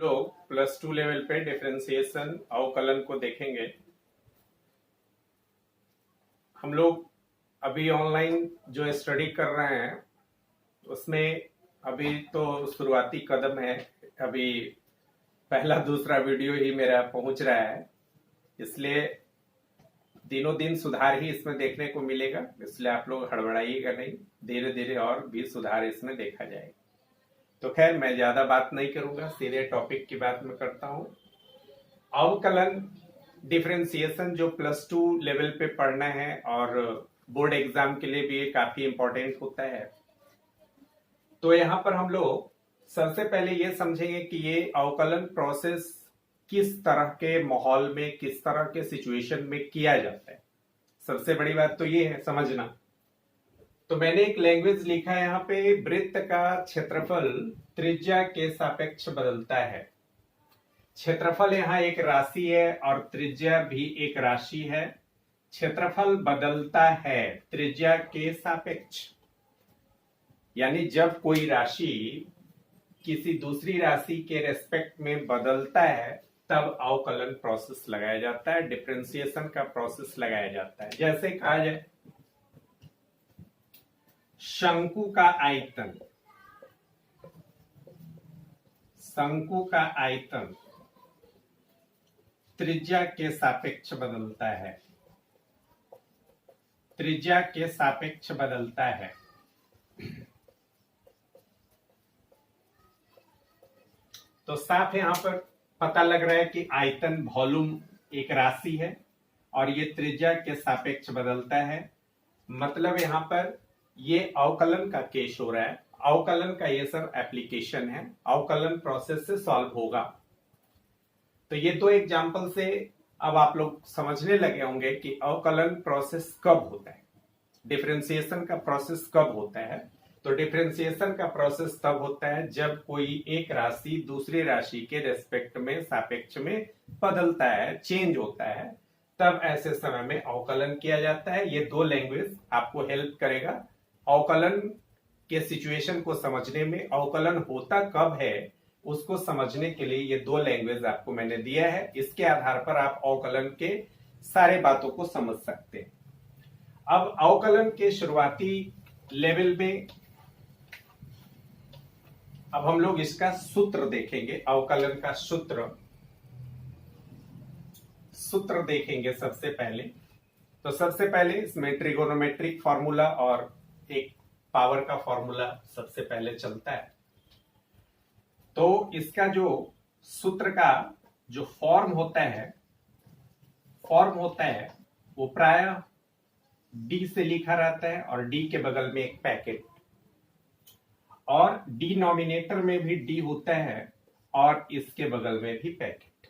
लोग plus two level पे differentiation अवकलन को देखेंगे। हम लोग अभी ऑनलाइन जो स्टडी कर रहे हैं उसमें अभी तो शुरुआती कदम है। अभी पहला दूसरा वीडियो ही मेरा पहुंच रहा है, इसलिए दिनों दिन सुधार ही इसमें देखने को मिलेगा। इसलिए आप लोग हड़बड़ाइएगा नहीं, धीरे धीरे और भी सुधार इसमें देखा जाएगा। तो खैर मैं ज्यादा बात नहीं करूंगा, सीधे टॉपिक की बात मैं करता हूं। अवकलन डिफरेंशिएशन जो प्लस टू लेवल पे पढ़ना है और बोर्ड एग्जाम के लिए भी ये काफी इंपॉर्टेंट होता है। तो यहाँ पर हम लोग सबसे पहले ये समझेंगे कि ये अवकलन प्रोसेस किस तरह के माहौल में, किस तरह के सिचुएशन में किया जाता है। सबसे बड़ी बात तो ये है समझना। तो मैंने एक लैंग्वेज लिखा है यहाँ पे, वृत्त का क्षेत्रफल त्रिज्या के सापेक्ष बदलता है। क्षेत्रफल यहाँ एक राशि है और त्रिज्या भी एक राशि है। क्षेत्रफल बदलता है त्रिज्या के सापेक्ष, यानी जब कोई राशि किसी दूसरी राशि के रेस्पेक्ट में बदलता है तब अवकलन प्रोसेस लगाया जाता है, डिफरेंशिएशन का प्रोसेस लगाया जाता है। जैसे कहा जाए शंकु का आयतन, शंकु का आयतन त्रिज्या के सापेक्ष बदलता है, त्रिज्या के सापेक्ष बदलता है। तो साफ यहां पर पता लग रहा है कि आयतन वॉल्यूम एक राशि है और ये त्रिज्या के सापेक्ष बदलता है। मतलब यहां पर ये अवकलन का केस हो रहा है, अवकलन का ये सब एप्लीकेशन है, अवकलन प्रोसेस से सॉल्व होगा। तो ये दो एग्जांपल से अब आप लोग समझने लगे होंगे कि अवकलन प्रोसेस कब होता है, डिफरेंशिएशन का प्रोसेस कब होता है। तो डिफरेंशिएशन का प्रोसेस तब होता है जब कोई एक राशि दूसरी राशि के रेस्पेक्ट में, सापेक्ष में बदलता है, चेंज होता है, तब ऐसे समय में अवकलन किया जाता है। ये दो लैंग्वेज आपको हेल्प करेगा अवकलन के सिचुएशन को समझने में। अवकलन होता कब है उसको समझने के लिए ये दो लैंग्वेज आपको मैंने दिया है, इसके आधार पर आप अवकलन के सारे बातों को समझ सकते हैं। अब अवकलन के शुरुआती लेवल में अब हम लोग इसका सूत्र देखेंगे, अवकलन का सूत्र देखेंगे सबसे पहले। तो सबसे पहले इसमें ट्रिगोनोमेट्रिक फॉर्मूला और एक पावर का फॉर्मूला सबसे पहले चलता है। तो इसका जो सूत्र का जो फॉर्म होता है वो प्राय डी से लिखा रहता है और डी के बगल में एक पैकेट, और डिनोमिनेटर में भी डी होता है और इसके बगल में भी packet.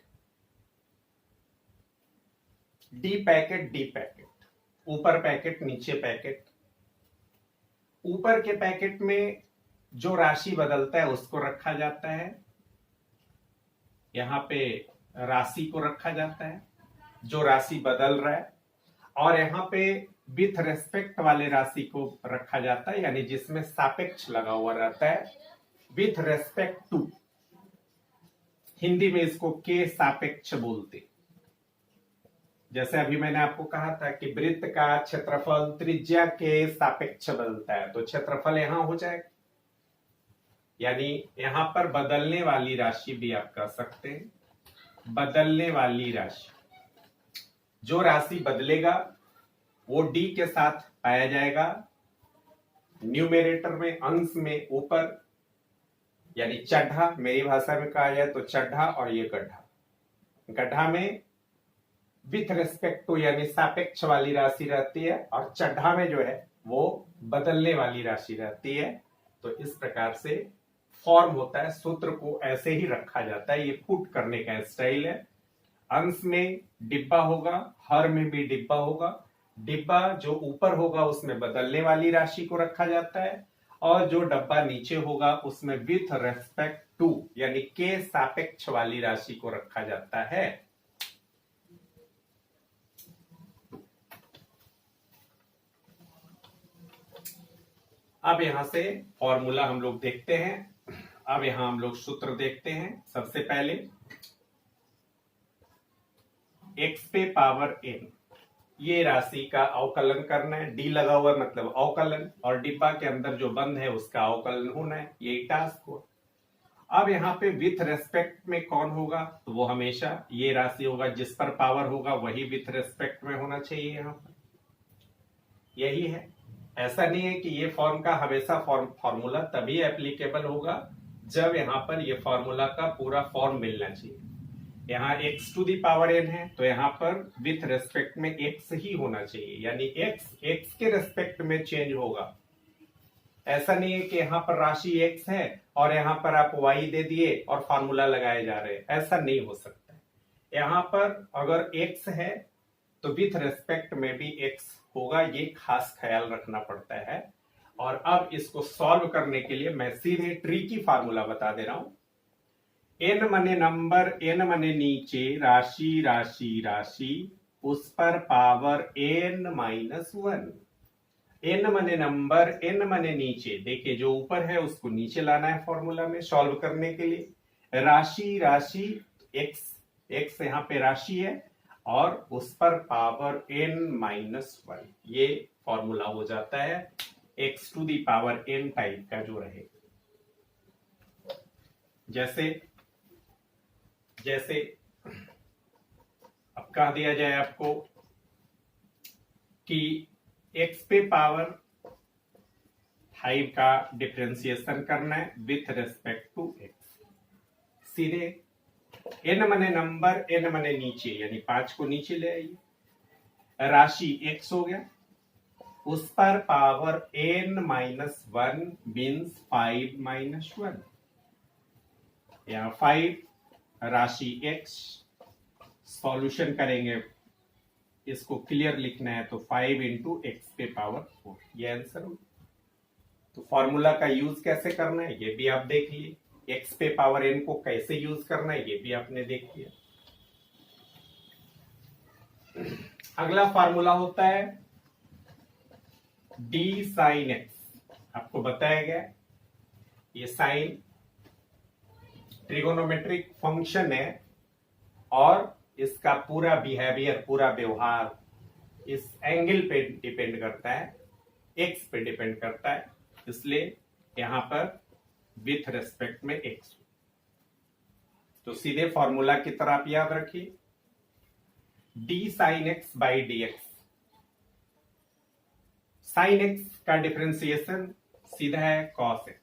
D packet, D packet, ऊपर पैकेट नीचे पैकेट। ऊपर के पैकेट में जो राशि बदलता है उसको रखा जाता है, यहां पे राशि को रखा जाता है जो राशि बदल रहा है, और यहां पे विथ रेस्पेक्ट वाले राशि को रखा जाता है, यानी जिसमें सापेक्ष लगा हुआ रहता है, विथ रेस्पेक्ट टू। हिंदी में इसको के सापेक्ष बोलते। जैसे अभी मैंने आपको कहा था कि वृत्त का क्षेत्रफल त्रिज्या के सापेक्ष बदलता है, तो क्षेत्रफल यहां हो जाएगा, यानी यहां पर बदलने वाली राशि भी आप कह सकते हैं। बदलने वाली राशि, जो राशि बदलेगा वो डी के साथ पाया जाएगा न्यूमेरेटर में, अंश में ऊपर, यानी चढ़ा, मेरी भाषा में कहा जाए तो चढ़ा, और ये गड्ढा। गड्ढा में विथ रेस्पेक्ट टू यानी सापेक्ष वाली राशि रहती है और चढ़ा में जो है वो बदलने वाली राशि रहती है। तो इस प्रकार से फॉर्म होता है, सूत्र को ऐसे ही रखा जाता है। ये पुट करने का स्टाइल है। अंश में डिब्बा होगा, हर में भी डिब्बा होगा। डिब्बा जो ऊपर होगा उसमें बदलने वाली राशि को रखा जाता है, और जो डब्बा नीचे होगा उसमें विथ रेस्पेक्ट टू यानी के सापेक्ष वाली राशि को रखा जाता है। अब यहां से फॉर्मूला हम लोग देखते हैं। अब यहां हम लोग सूत्र देखते हैं। सबसे पहले x पे पावर n, ये राशि का अवकलन करना है। डी लगा हुआ मतलब अवकलन, और डिब्बा के अंदर जो बंद है उसका अवकलन होना है, यही टास्क हुआ। अब यहाँ पे विथ रेस्पेक्ट में कौन होगा, तो वो हमेशा ये राशि होगा, जिस पर पावर होगा वही विथ रेस्पेक्ट में होना चाहिए। यहाँ पर यही है। ऐसा नहीं है कि ये फॉर्म का हमेशा फॉर्मूला तभी एप्लीकेबल होगा जब यहाँ पर ये फॉर्मूला का पूरा फॉर्म मिलना चाहिए। यहाँ x to the power n है, तो यहाँ पर विथ रेस्पेक्ट में x ही होना चाहिए, यानी x के रेस्पेक्ट में चेंज होगा। ऐसा नहीं है कि यहाँ पर राशि x है और यहाँ पर आप y दे दिए और फॉर्मूला लगाए जा रहे हैं, ऐसा नहीं हो सकता। यहाँ पर अगर x है तो विथ रेस्पेक्ट में भी x होगा, ये खास ख्याल रखना पड़ता है। और अब इसको सॉल्व करने के लिए मैं सीधे ट्रिकी फार्मूला बता दे रहा हूं। n मने नंबर, n मने नीचे, राशि राशि राशि, उस पर पावर n-1। n मने नंबर, n मने नीचे, देखिए जो ऊपर है उसको नीचे लाना है फॉर्मूला में सॉल्व करने के लिए। राशि राशि, x यहाँ पे राशि है और उस पर पावर n-1, ये फॉर्मूला हो जाता है x to the power n type का जो रहे। जैसे अब कह दिया जाए आपको कि x पे पावर 5 का डिफरेंशिएशन करना है विथ रेस्पेक्ट टू x। सीधे n मने नंबर, n मने नीचे, यानी 5 को नीचे ले आइए। राशि x हो गया, उस पर पावर n-1 मीन्स 5-1, या 5 राशि x। सॉल्यूशन करेंगे, इसको क्लियर लिखना है तो 5 इंटू एक्स पे पावर 4, ये आंसर होगा। तो फॉर्मूला का यूज कैसे करना है ये भी आप देख लिए, x पे पावर n को कैसे यूज करना है ये भी आपने देख लिया। अगला फॉर्मूला होता है d साइन x। आपको बताया गया ये साइन ट्रिगोनोमेट्रिक फंक्शन है और इसका पूरा बिहेवियर, पूरा व्यवहार इस एंगल पे डिपेंड करता है, x पे डिपेंड करता है, इसलिए यहां पर विथ रेस्पेक्ट में x। तो सीधे फॉर्मूला की तरह आप याद रखिए, d sine x by d x. Sine x का डिफरेंशिएशन सीधा है कॉस x।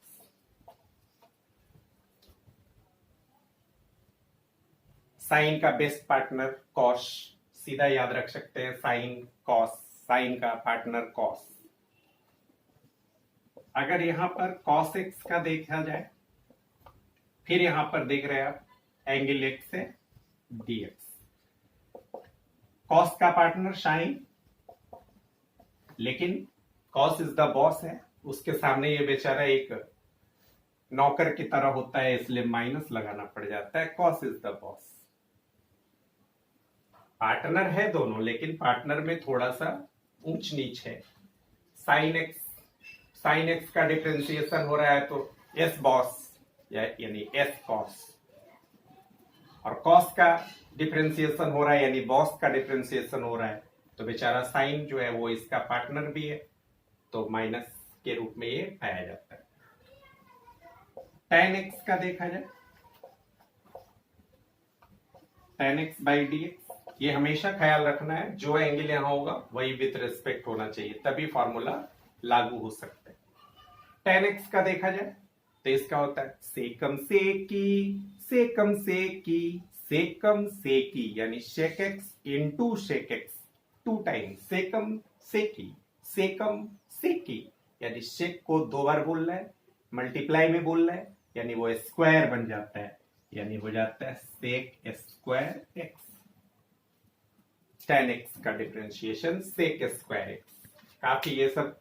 साइन का बेस्ट पार्टनर कॉस, सीधा याद रख सकते हैं, साइन कॉस, साइन का पार्टनर कॉस। अगर यहां पर कॉस एक्स का देखा जाए, फिर यहां पर देख रहे हैं आप एंगल एक्स है dx। कॉस का पार्टनर साइन, लेकिन कॉस इज द बॉस है, उसके सामने ये बेचारा एक नौकर की तरह होता है, इसलिए माइनस लगाना पड़ जाता है। Cos is the boss. Partner है दोनों, लेकिन पार्टनर में थोड़ा सा ऊंच नीच है। साइन एक्स का डिफरेंशिएशन हो रहा है तो एस बॉस यानी एस कॉस, और कॉस का डिफरेंशिएशन हो रहा है यानी बॉस का डिफरेंशिएशन हो रहा है, तो बेचारा साइन जो है वो इसका पार्टनर भी है, तो माइनस के रूप में ये पाया जाता है। tan x का देखा जाए, tan x by d x, ये हमेशा ख्याल रखना है जो एंगल यहां होगा वही विथ रिस्पेक्ट होना चाहिए, तभी फॉर्मूला लागू हो सकता है। tan x का देखा जाए तो इसका होता है सेकम सेकी, सेकम सेकी, सेकम सेकी, यानी sec x into sec x, 2 times सेकम सेकी, सेकम सेकी, यानी शेक को 2 बार बोलना है, मल्टीप्लाई में बोलना है, यानी वो स्क्वायर बन जाता है, यानी हो जाता है sec square x. tan x का डिफरेंशिएशन सेक स्क्वायर एक्स। काफी ये सब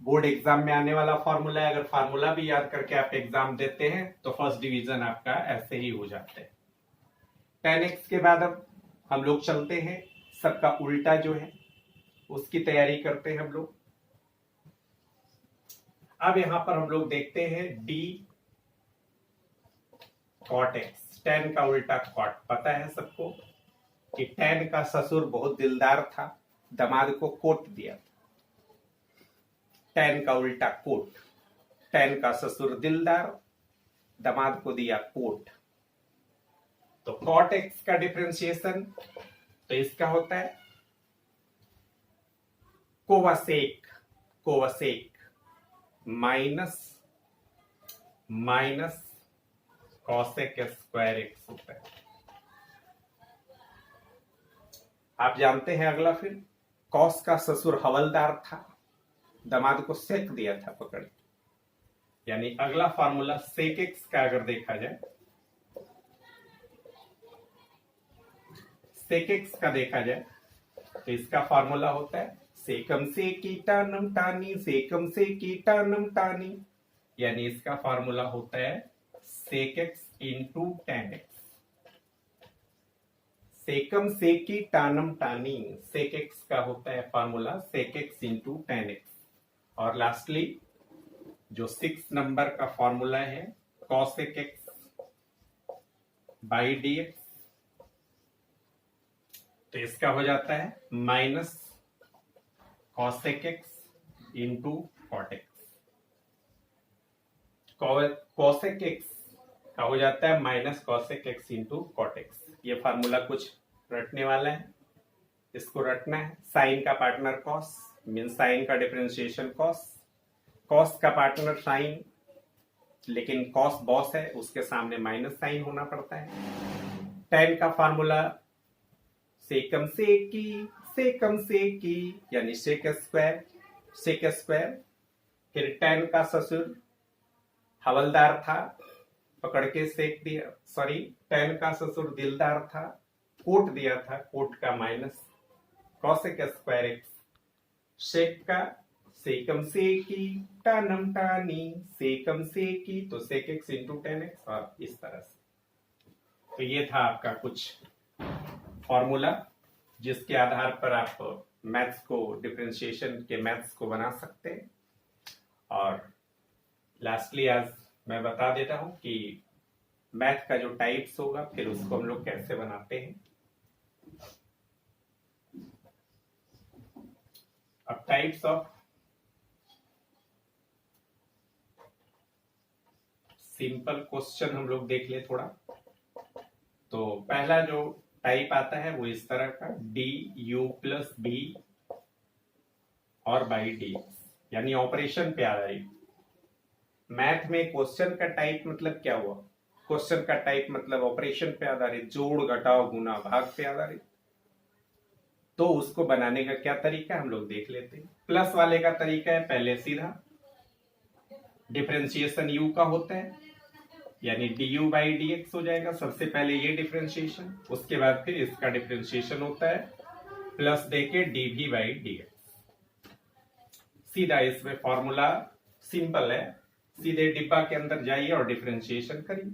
बोर्ड एग्जाम में आने वाला फॉर्मूला है, अगर फॉर्मूला भी याद करके आप एग्जाम देते हैं तो फर्स्ट डिवीजन आपका ऐसे ही हो जाता है। tan x के बाद अब हम लोग चलते हैं, सबका उल्टा जो है उसकी तैयारी करते हैं हम लोग। अब यहां पर हम लोग देखते हैं d कॉट एक्स। tan का उल्टा कॉट। पता है सबको कि tan का ससुर बहुत दिलदार था, दामाद को कोट दिया। tan का उल्टा कोट। tan का ससुर दिलदार, दामाद को दिया कोट। तो कॉट एक्स का डिफरेंशिएशन तो इसका होता है कोवसेक। कोवसेक माइनस कॉसेक स्क्वायर एक्स होता है। आप जानते हैं अगला फिर कॉस का ससुर हवलदार था, दामाद को सेक दिया था पकड़। यानी अगला फार्मूला सेक एक्स का अगर देखा जाए, सेक एक्स का देखा जाए तो इसका फार्मूला होता है सेकम से कीटानम टानी, सेकम से कीटानम टानी। यानी इसका फार्मूला होता है sec x into tan x. सेकम से कीटानम टानी, सेक एक्स का होता है formula sec x into tan x. और लास्टली जो 6 नंबर का फॉर्मूला है cosec x by d x, तो इसका हो जाता है minus cosec x into cot x. Cosec x का हो जाता है minus cosec x into cot x. ये फार्मूला कुछ रटने वाला है, इसको रटना है। साइन का पार्टनर कॉस मीन साइन का डिफरेंशिएशन कॉस, कॉस का पार्टनर साइन, लेकिन कॉस बॉस है उसके सामने माइनस साइन होना पड़ता है। टेन का फार्मूला सेकम से की यानी सेक स्क्वायर। फिर टेन का ससुर हवलदार था, पकड़ के सेक दिया, सॉरी टेन का ससुर दिलदार था, कोट दिया था, कोट का माइनस कॉसेक स्क्वायर एक्स। सेक का सेकम से की टानम टानी, सेकम से की तो sec x into tan x और इस तरह से। तो ये था आपका कुछ फॉर्मूला जिसके आधार पर आप मैथ्स को, डिफरेंशिएशन के मैथ्स को बना सकते हैं। और लास्टली आज मैं बता देता हूं कि मैथ का जो टाइप्स होगा फिर उसको हम लोग कैसे बनाते हैं। अब टाइप्स ऑफ सिंपल क्वेश्चन हम लोग देख ले थोड़ा। तो पहला जो टाइप आता है वो इस तरह का डी यू प्लस बी और बाई डी, यानी ऑपरेशन पे आधारित। मैथ में क्वेश्चन का टाइप मतलब क्या हुआ? क्वेश्चन का टाइप मतलब ऑपरेशन पे आधारित, जोड़ घटाव गुना भाग पे आधारित। तो उसको बनाने का क्या तरीका हम लोग देख लेते हैं। प्लस वाले का तरीका है पहले सीधा डिफरेंशिएशन यू का होता है, यानी D u by d x हो जाएगा। सबसे पहले ये डिफरेंशिएशन, उसके बाद फिर इसका डिफरेंशिएशन होता है प्लस देके d v by d x. सीधा इसमें फॉर्मूला सिंपल है, सीधे डिब्बा के अंदर जाइए और डिफरेंशिएशन करिए।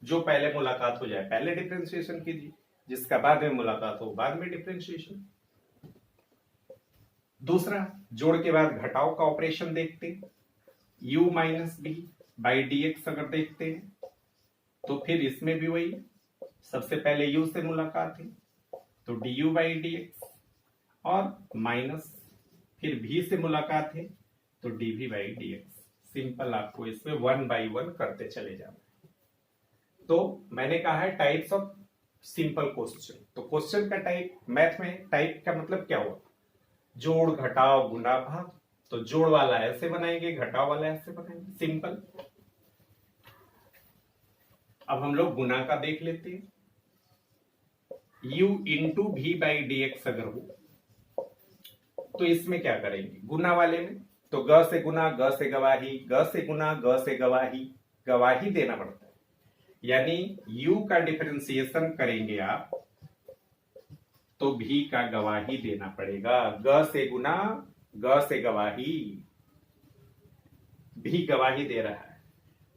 जो पहले मुलाकात हो जाए पहले डिफरेंशिएशन कीजिए, जिसका बाद में मुलाकात हो बाद में डिफरेंशिएशन। दूसरा जोड़ के बाद घटाव का ऑपरेशन देखते हैं, u minus v by d x अगर देखते हैं तो फिर इसमें भी वही, सबसे पहले u से मुलाकात है तो d u by d x, और माइनस फिर v से मुलाकात है तो d v by d x. Simple, आपको इसमें 1 बाई 1 करते चले जाना। तो मैंने कहा है टाइप्स ऑफ सिंपल क्वेश्चन। तो क्वेश्चन का टाइप, मैथ में टाइप का मतलब क्या हुआ? जोड़ घटाव गुना भाग। तो जोड़ वाला ऐसे बनाएंगे, घटाव वाला ऐसे बनाएंगे, सिंपल। अब हम लोग गुना का देख लेते हैं। u इंटू भी बाई डी एक्स अगर हो तो इसमें क्या करेंगे? गुना वाले में तो ग से गुना, ग से गवाही, ग से गुना, ग से गवाही, गवाही देना पड़ता है। यानी u का डिफरेंशिएशन करेंगे आप तो भी का गवाही देना पड़ेगा। ग से गुना, ग से गवाही, भी गवाही दे रहा है।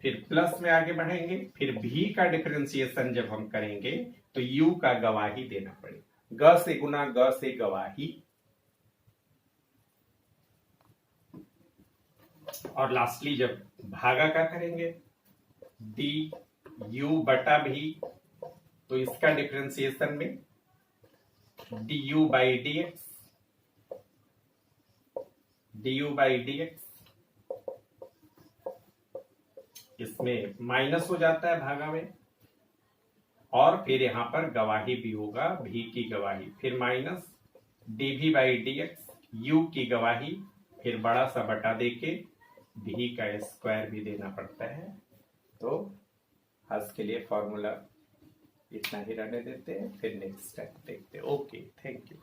फिर प्लस में आगे बढ़ेंगे, फिर भी का डिफरेंशिएशन जब हम करेंगे तो u का गवाही देना पड़ेगा। ग से गुना, ग से गवाही, और लास्टली जब भागा का करेंगे डी u बटा भी, तो इसका डिफरेंशिएशन में du बाई dx इसमें माइनस हो जाता है भागा में, और फिर यहां पर गवाही भी होगा, भी की गवाही, फिर minus dv by dx, u की गवाही, फिर बड़ा सा बटा देके भी का स्क्वायर भी देना पड़ता है। तो आज के लिए फॉर्मूला इतना ही रहने देते हैं, फिर नेक्स्ट स्टेप देखते हैं। Okay, thank you.